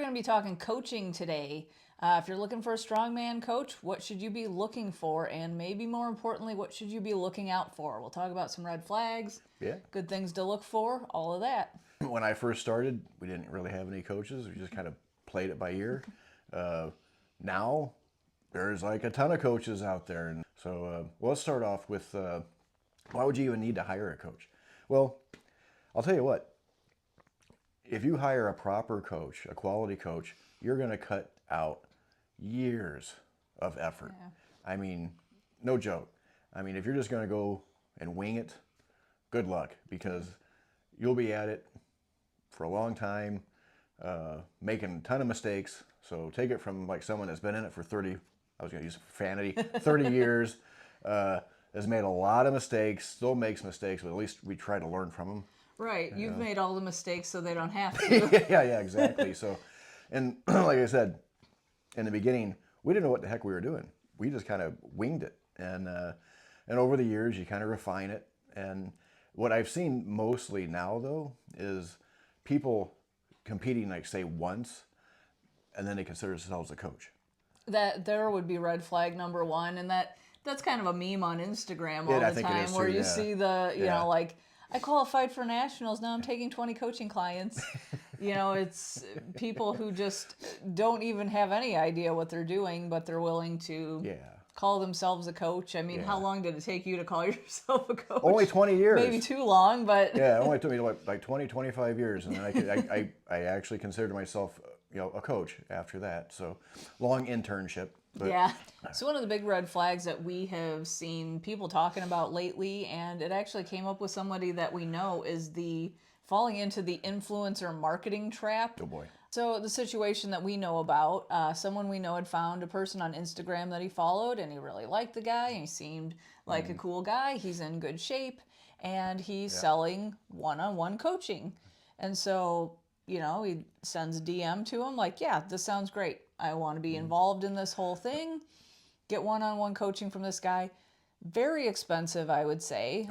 going to be talking coaching today. If you're looking for a strongman coach, what should you be looking for? And maybe more importantly, what should you be looking out for? We'll talk about some red flags, good things to look for, all of that. When I first started, we didn't really have any coaches. We just kind of played it by ear. Now, there's like a ton of coaches out there. And so let's start off with why would you even need to hire a coach? Well, I'll tell you what. If you hire a proper coach, a quality coach, you're going to cut out years of effort. Yeah. I mean, no joke. I mean, if you're just going to go and wing it, good luck, because you'll be at it for a long time, making a ton of mistakes. So take it from like someone that's been in it for 30, I was going to use profanity, 30 years, has made a lot of mistakes, still makes mistakes, but at least we try to learn from them. Right. You've made all the mistakes so they don't have to. yeah, exactly. So, and like I said, in the beginning, we didn't know what the heck we were doing. We just kind of winged it. And over the years, you kind of refine it. And what I've seen mostly now, though, is people competing, like, say, once, and then they consider themselves a coach. That there would be red flag number one. And that's kind of a meme on Instagram all the time where you see the, you know, like, I qualified for nationals. Now I'm taking 20 coaching clients. You know, it's people who just don't even have any idea what they're doing, but they're willing to call themselves a coach. I mean, how long did it take you to call yourself a coach? Only 20 years. Maybe too long, but... Yeah, it only took me like 20, 25 years. And then I actually considered myself, you know, a coach after that. So long internship. But, yeah. So one of the big red flags that we have seen people talking about lately, and it actually came up with somebody that we know, is the falling into the influencer marketing trap. Oh boy. So the situation that we know about, someone we know had found a person on Instagram that he followed, and he really liked the guy, and he seemed like a cool guy. He's in good shape, and he's selling one-on-one coaching. And so, you know, he sends a DM to him like, yeah, this sounds great. I want to be involved in this whole thing. Get one-on-one coaching from this guy. Very expensive, I would say.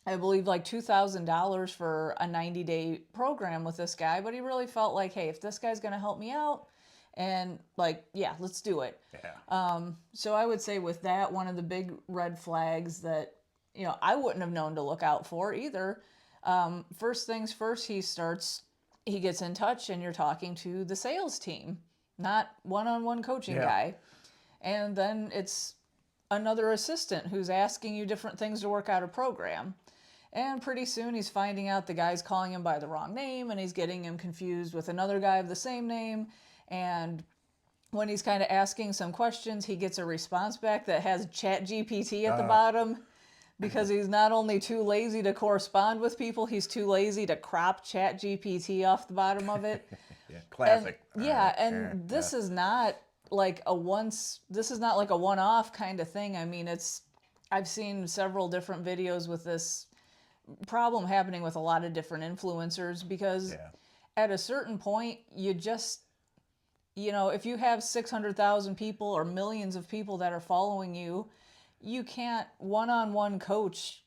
I believe like $2,000 for a 90-day program with this guy. But he really felt like, hey, if this guy's going to help me out, and like, yeah, let's do it. So I would say with that, one of the big red flags that, you know, I wouldn't have known to look out for either. First things first, he gets in touch and you're talking to the sales team, not one-on-one coaching guy. And then it's another assistant who's asking you different things to work out a program. And pretty soon he's finding out the guy's calling him by the wrong name, and he's getting him confused with another guy of the same name. And when he's kind of asking some questions, he gets a response back that has ChatGPT at the bottom. Because he's not only too lazy to correspond with people, he's too lazy to crop ChatGPT off the bottom of it. Classic. And this is not like a one-off kind of thing. I mean, I've seen several different videos with this problem happening with a lot of different influencers, because at a certain point, you just, you know, if you have 600,000 people or millions of people that are following you, you can't one-on-one coach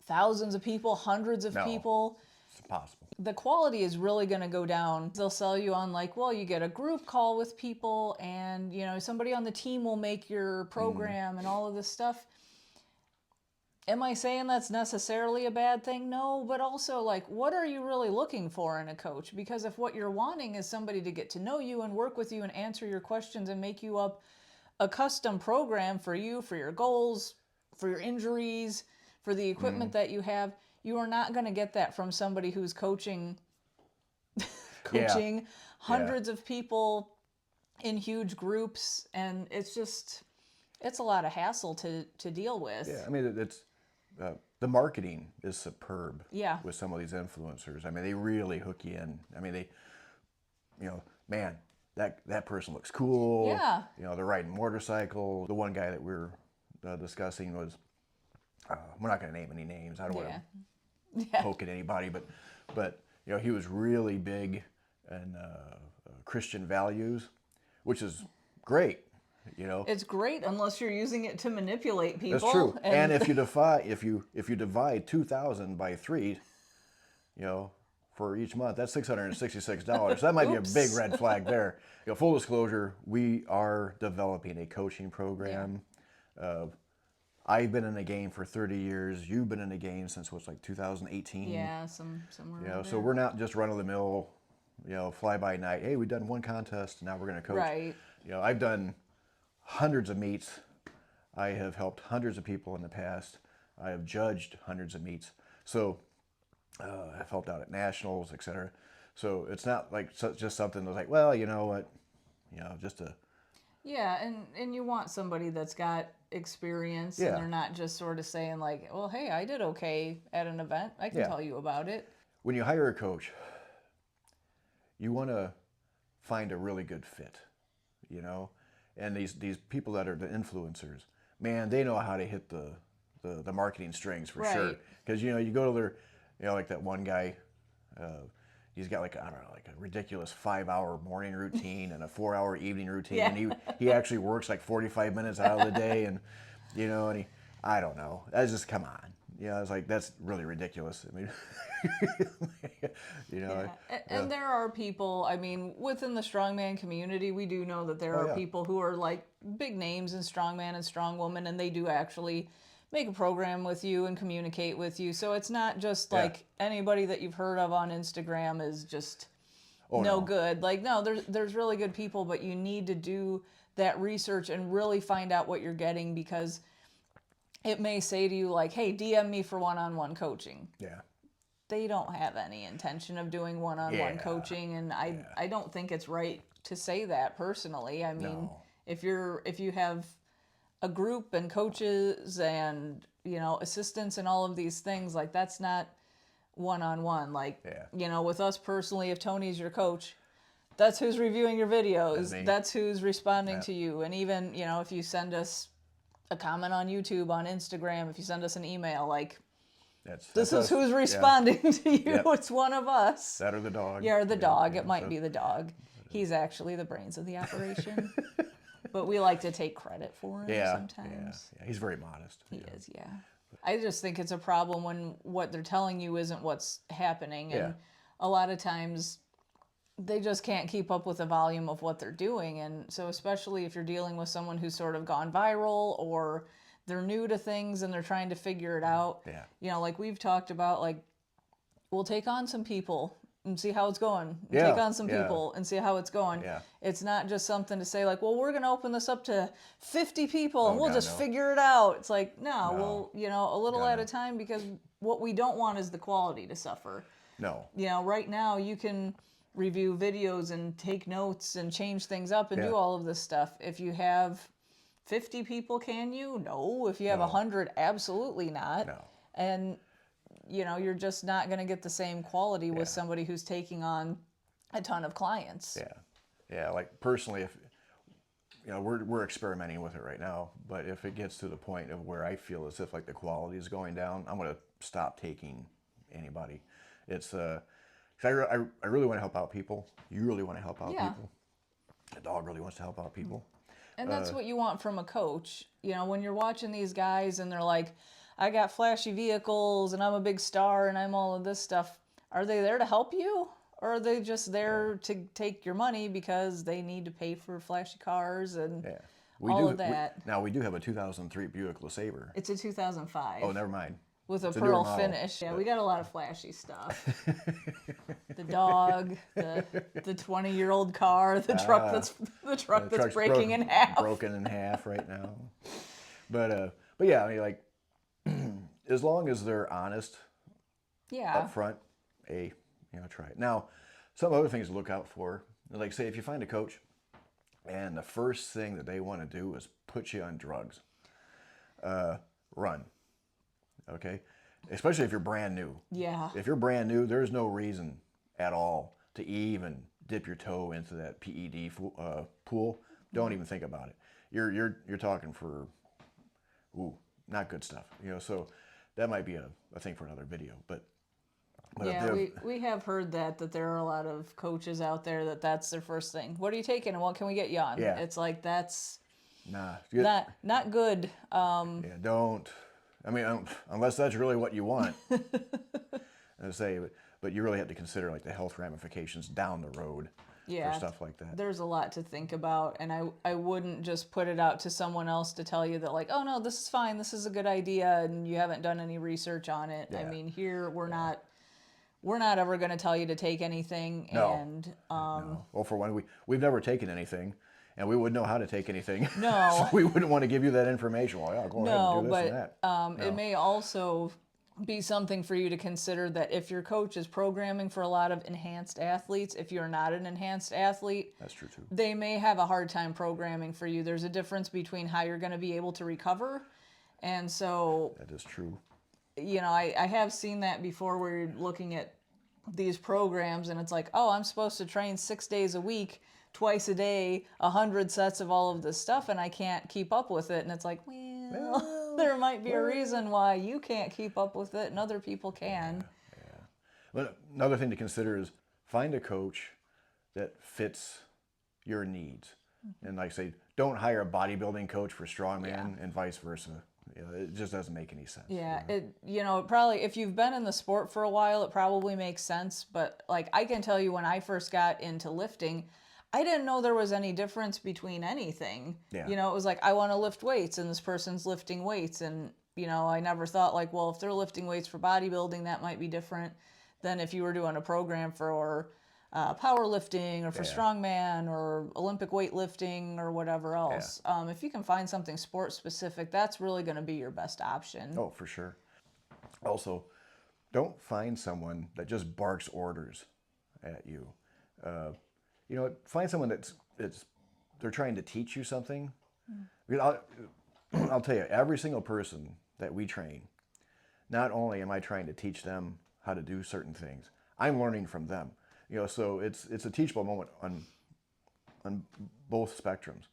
thousands of people, hundreds of people. It's impossible. The quality is really going to go down. They'll sell you on like, well, you get a group call with people, and, you know, somebody on the team will make your program and all of this stuff. Am I saying that's necessarily a bad thing? No, but also, like, what are you really looking for in a coach? Because if what you're wanting is somebody to get to know you and work with you and answer your questions and make you up a custom program for you, for your goals, for your injuries, for the equipment that you have, you are not going to get that from somebody who's coaching hundreds of people in huge groups. And it's a lot of hassle to deal with. Yeah, I mean, it's the marketing is superb with some of these influencers. I mean, they really hook you in. I mean, they, you know, man, that person looks cool. Yeah. You know, they're riding motorcycle. The one guy that we were discussing was, we're not going to name any names. I don't want to poke at anybody, but you know, he was really big in Christian values, which is great. You know, it's great unless you're using it to manipulate people. That's true. And if you divide 2,000 by 3, you know, for each month. That's $666. So that might be a big red flag there. Full disclosure, we are developing a coaching program. I've been in the game for 30 years. You've been in the game since what's like 2018. Yeah, somewhere around So there. we're not just run of the mill, fly by night. Hey, we've done one contest, now we're going to coach. Right. I've done hundreds of meets. I have helped hundreds of people in the past. I have judged hundreds of meets. So I've helped out at nationals, etc. So it's not like just something that's like, well, you know what, just a. Yeah, and you want somebody that's got experience, Yeah. and they're not just sort of saying like, well, hey, I did okay at an event. I can tell you about it. When you hire a coach, you want to find a really good fit, and these people that are the influencers, man, they know how to hit the marketing strings for sure. Because you go to their, like that one guy, he's got like, I don't know, like a ridiculous 5-hour morning routine and a 4-hour evening routine. Yeah. And he actually works like 45 minutes out of the day, and and I don't know. I just, come on. It's like, that's really ridiculous. I mean, And there are people, I mean, within the strongman community, we do know that there are people who are like big names in strongman and strongwoman, and they do actually make a program with you and communicate with you. So it's not just like anybody that you've heard of on Instagram is just no good. Like, no, there's really good people, but you need to do that research and really find out what you're getting, because it may say to you like, hey, DM me for one-on-one coaching. Yeah. They don't have any intention of doing one-on-one coaching, and I don't think it's right to say that personally. I mean, if you have a group and coaches and assistants and all of these things, like, that's not one-on-one. Like, with us personally, if Tony's your coach, that's who's reviewing your videos, that's who's responding to you. And even if you send us a comment on YouTube, on Instagram, if you send us an email, like, this is who's responding to you. It's one of us. That or the dog. Yeah, or the dog. It might be the dog. He's actually the brains of the operation. But we like to take credit for him sometimes. Yeah, he's very modest. He is, yeah. I just think it's a problem when what they're telling you isn't what's happening. And a lot of times they just can't keep up with the volume of what they're doing. And so especially if you're dealing with someone who's sort of gone viral, or they're new to things and they're trying to figure it out. Yeah. Like we've talked about, like, we'll take on some people and see how it's going. Take on some people and see how it's going. It's not just something to say like, well, we're going to open this up to 50 people and we'll just figure it out. It's like, no, we'll, a little at a time, because what we don't want is the quality to suffer. No. Right now you can review videos and take notes and change things up and do all of this stuff. If you have 50 people, can you? No. If you have 100, absolutely not. No. And you're just not going to get the same quality with somebody who's taking on a ton of clients. Yeah. Like, personally, if we're experimenting with it right now, but if it gets to the point of where I feel as if like the quality is going down, I'm going to stop taking anybody. It's 'cause I really want to help out people. You really want to help out people. The dog really wants to help out people. And that's what you want from a coach. When you're watching these guys and they're like, I got flashy vehicles and I'm a big star and I'm all of this stuff. Are they there to help you? Or are they just there to take your money because they need to pay for flashy cars and all of that? Now, we do have a 2003 Buick LeSabre. It's a 2005. Oh, never mind. With a pearl finish. Yeah, we got a lot of flashy stuff. The dog, the 20-year-old car, the truck that's breaking in half. Broken in half right now. But yeah, I mean, like, as long as they're honest up front, try it. Now, some other things to look out for, like, say if you find a coach and the first thing that they want to do is put you on drugs, run. Okay? Especially if you're brand new. Yeah. If you're brand new, there's no reason at all to even dip your toe into that PED pool. Don't even think about it. You're talking for not good stuff. So that might be a thing for another video. But yeah, we have heard that there are a lot of coaches out there that's their first thing. What are you taking and what can we get you on? Yeah. It's like, that's not good. Don't. I mean, unless that's really what you want. I say, but you really have to consider like the health ramifications down the road for stuff like that. There's a lot to think about, and I wouldn't just put it out to someone else to tell you that like, oh no, this is fine, this is a good idea, and you haven't done any research on it. I mean, here we're not ever going to tell you to take anything. No. And No. Well, for one, we've never taken anything, and we wouldn't know how to take anything. No. So we wouldn't want to give you that information. Well, yeah, go ahead and do this and that. No. It may also be something for you to consider that if your coach is programming for a lot of enhanced athletes, if you're not an enhanced athlete, That's true too. they may have a hard time programming for you. There's a difference between how you're going to be able to recover. And so that is true. You know, I have seen that before where you're looking at these programs and it's like, oh, I'm supposed to train 6 days a week, twice a day, 100 sets of all of this stuff, and I can't keep up with it. And it's like, well, there might be a reason why you can't keep up with it and other people can. Yeah. But another thing to consider is find a coach that fits your needs. And like I say, don't hire a bodybuilding coach for strongman and vice versa. You know, it just doesn't make any sense. Yeah, it probably, if you've been in the sport for a while, it probably makes sense. But like I can tell you, when I first got into lifting, I didn't know there was any difference between anything. Yeah. You know, it was like, I want to lift weights and this person's lifting weights. And, you know, I never thought like, well, if they're lifting weights for bodybuilding, that might be different than if you were doing a program for powerlifting or for strongman or Olympic weightlifting or whatever else. If you can find something sport specific, that's really going to be your best option. Oh, for sure. Also, don't find someone that just barks orders at you. You know, find someone they're trying to teach you something. Because I'll tell you, every single person that we train, not only am I trying to teach them how to do certain things, I'm learning from them. You know, so it's a teachable moment on both spectrums,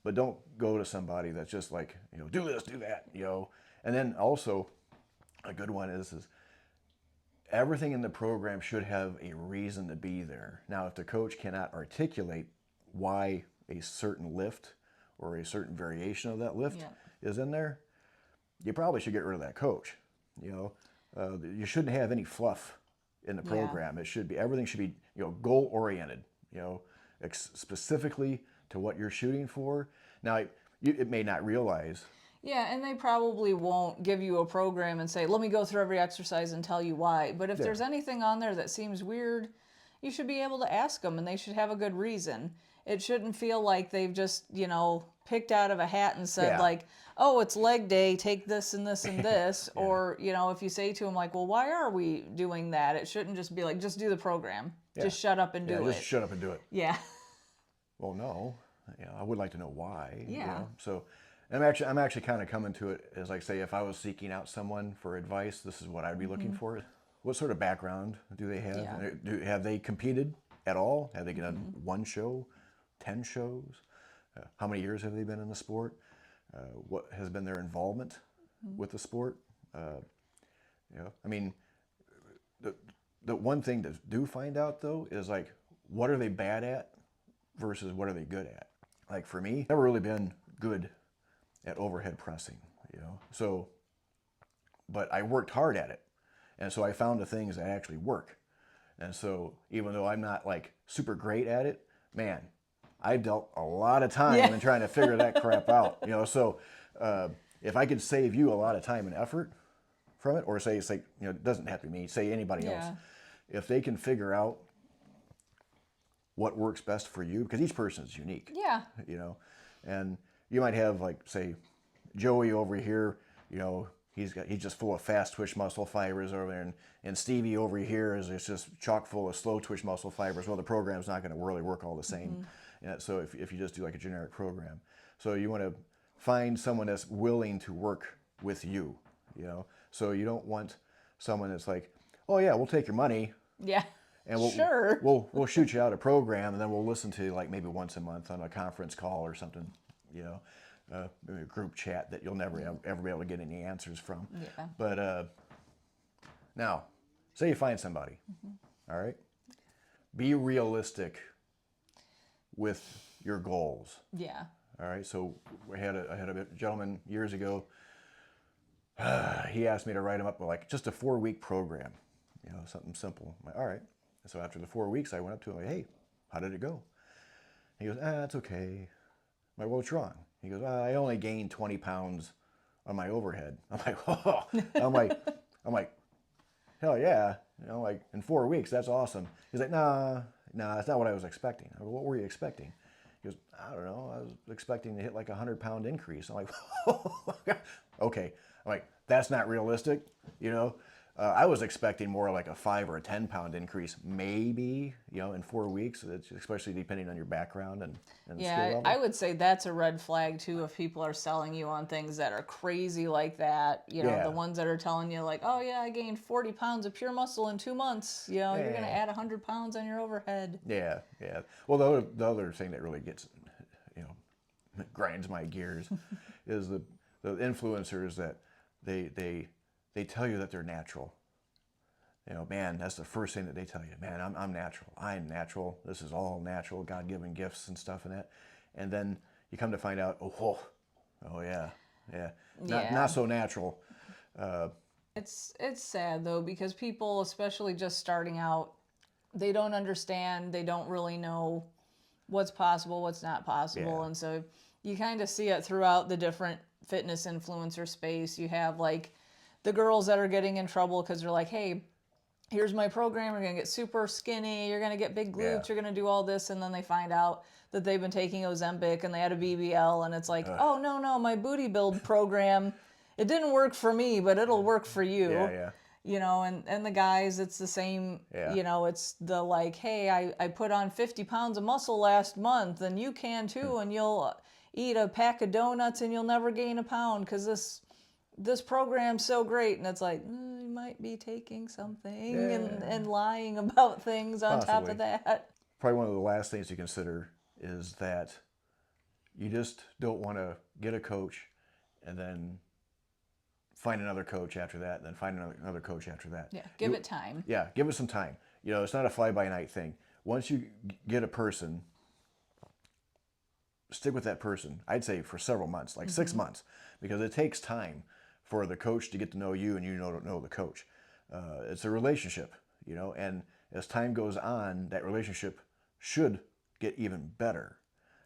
but don't go to somebody that's just like, you know, do this, do that, you know. And then also, a good one is everything in the program should have a reason to be there. Now, if the coach cannot articulate why a certain lift or a certain variation of that lift is in there, you probably should get rid of that coach. You know, you shouldn't have any fluff in the program. It should be, everything should be, you know, goal oriented, you know, specifically to what you're shooting for. Now, it may not realize. Yeah, and they probably won't give you a program and say, let me go through every exercise and tell you why. But if there's anything on there that seems weird, you should be able to ask them, and they should have a good reason. It shouldn't feel like they've just, you know, picked out of a hat and said like, oh, it's leg day, take this and this and this. Or, you know, if you say to them like, well, why are we doing that? It shouldn't just be like, just do the program. Just shut up and do it. Just shut up and do it. Yeah. Well, no. You know, I would like to know why. Yeah. You know? So I'm actually kind of coming to it as like, say, if I was seeking out someone for advice, this is what I'd be looking for. What sort of background do they have? Yeah. Have they competed at all? Have they done one show, 10 shows? How many years have they been in the sport? What has been their involvement with the sport? You know, I mean, the one thing to do find out though is like, what are they bad at versus what are they good at? Like for me, I've never really been good at overhead pressing, you know. So, but I worked hard at it, and so I found the things that actually work. And so, even though I'm not like super great at it, man, I dealt a lot of time in trying to figure that crap out, you know. So, if I could save you a lot of time and effort from it, or say it's like, you know, it doesn't have to be me, say anybody else, if they can figure out what works best for you, because each person is unique, you know, and you might have like, say, Joey over here, you know, he's just full of fast twitch muscle fibers over there, and Stevie over here is just chock full of slow twitch muscle fibers. Well, the program's not going to really work all the same. So if you just do like a generic program, so you want to find someone that's willing to work with you, you know. So you don't want someone that's like, oh yeah, we'll take your money. Yeah. And we'll shoot you out a program, and then we'll listen to you like maybe once a month on a conference call or something, you know, maybe a group chat that you'll never ever be able to get any answers from. Yeah. But now, say you find somebody, all right, be realistic with your goals. Yeah. All right. So I had a gentleman years ago. He asked me to write him up with like just a 4-week program, something simple. I'm like, all right. And so after the 4 weeks, I went up to him like, hey, how did it go? He goes, it's okay. I'm like, what's wrong? He goes, I only gained 20 pounds on my overhead. I'm like, oh. I'm like, hell yeah. Like in 4 weeks, that's awesome. He's like, nah, that's not what I was expecting. I go, what were you expecting? He goes, I don't know. I was expecting to hit like a 100-pound increase. I'm like, okay. I'm like, that's not realistic, I was expecting more like a 5 or a 10-pound increase, maybe, in 4 weeks, especially depending on your background and skill Yeah, level. I would say that's a red flag too if people are selling you on things that are crazy like that. Yeah. The ones that are telling you like, oh yeah, I gained 40 pounds of pure muscle in 2 months. You're going to add 100 pounds on your overhead. Yeah. Well, the other thing that really gets, grinds my gears is the influencers that they tell you that they're natural. Man, that's the first thing that they tell you. Man, I'm natural. I'm natural. This is all natural, God-given gifts and stuff and that. And then you come to find out, oh yeah. Not so natural. It's sad though because people, especially just starting out, they don't understand. They don't really know what's possible, what's not possible, and so you kind of see it throughout the different fitness influencer space. You have like the girls that are getting in trouble because they're like, hey, here's my program, you're going to get super skinny, you're going to get big glutes, you're going to do all this, and then they find out that they've been taking Ozempic and they had a BBL, and it's like, oh, no, my booty build program, it didn't work for me, but it'll work for you. And the guys, it's the same, it's the like, hey, I put on 50 pounds of muscle last month, and you can too, and you'll eat a pack of donuts and you'll never gain a pound because this program's so great. And it's like, you might be taking something and lying about things on top of that. Probably one of the last things to consider is that you just don't want to get a coach and then find another coach after that, and then find another coach after that. Yeah, give it time. Yeah, give it some time. It's not a fly-by-night thing. Once you get a person, stick with that person, I'd say for several months, like 6 months, because it takes time for the coach to get to know you and you know the coach. It's a relationship, and as time goes on, that relationship should get even better,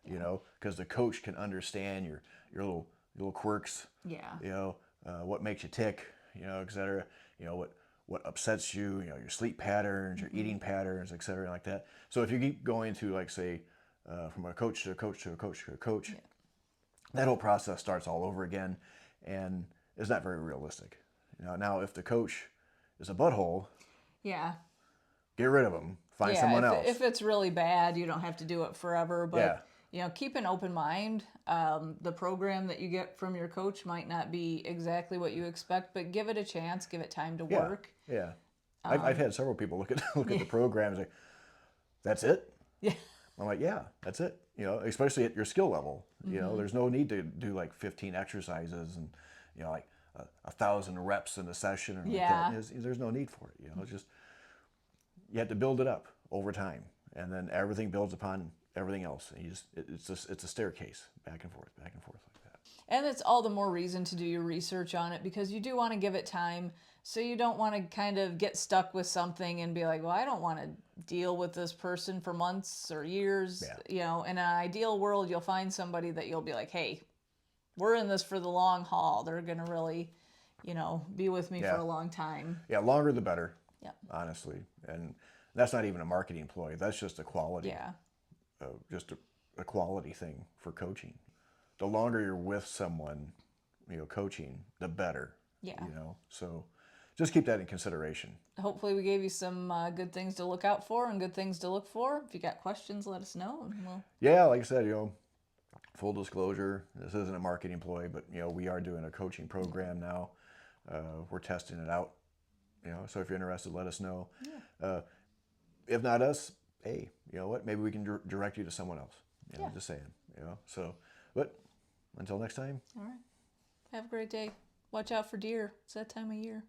because the coach can understand your little quirks, what makes you tick, et cetera, what upsets you, your sleep patterns, your eating patterns, et cetera, like that. So if you keep going to, like, say, from a coach to a coach to a coach to a coach, that whole process starts all over again, and it's not very realistic. Now if the coach is a butthole, get rid of them. Find someone else. If it's really bad, you don't have to do it forever, but keep an open mind. The program that you get from your coach might not be exactly what you expect, but give it a chance, give it time to work. Yeah. I've had several people look at the programs like, that's it? Yeah. I'm like, yeah, that's it. Especially at your skill level. There's no need to do like 15 exercises and, like 1,000 reps in a session or like that. There's no need for it. It's just, you have to build it up over time, and then everything builds upon everything else. And it's a staircase back and forth like that. And it's all the more reason to do your research on it, because you do want to give it time. So you don't want to kind of get stuck with something and be like, well, I don't want to deal with this person for months or years. In an ideal world, you'll find somebody that you'll be like, hey, we're in this for the long haul. They're going to really, be with me for a long time. Yeah, longer the better, honestly. And that's not even a marketing ploy. That's just a quality. Just a quality thing for coaching. The longer you're with someone, coaching, the better. So just keep that in consideration. Hopefully we gave you some good things to look out for and good things to look for. If you got questions, let us know. And like I said, full disclosure, this isn't a marketing ploy, but we are doing a coaching program now. We're testing it out. So if you're interested, let us know. If not us, hey, you know what? Maybe we can direct you to someone else. Just saying. So, but until next time. All right. Have a great day. Watch out for deer. It's that time of year.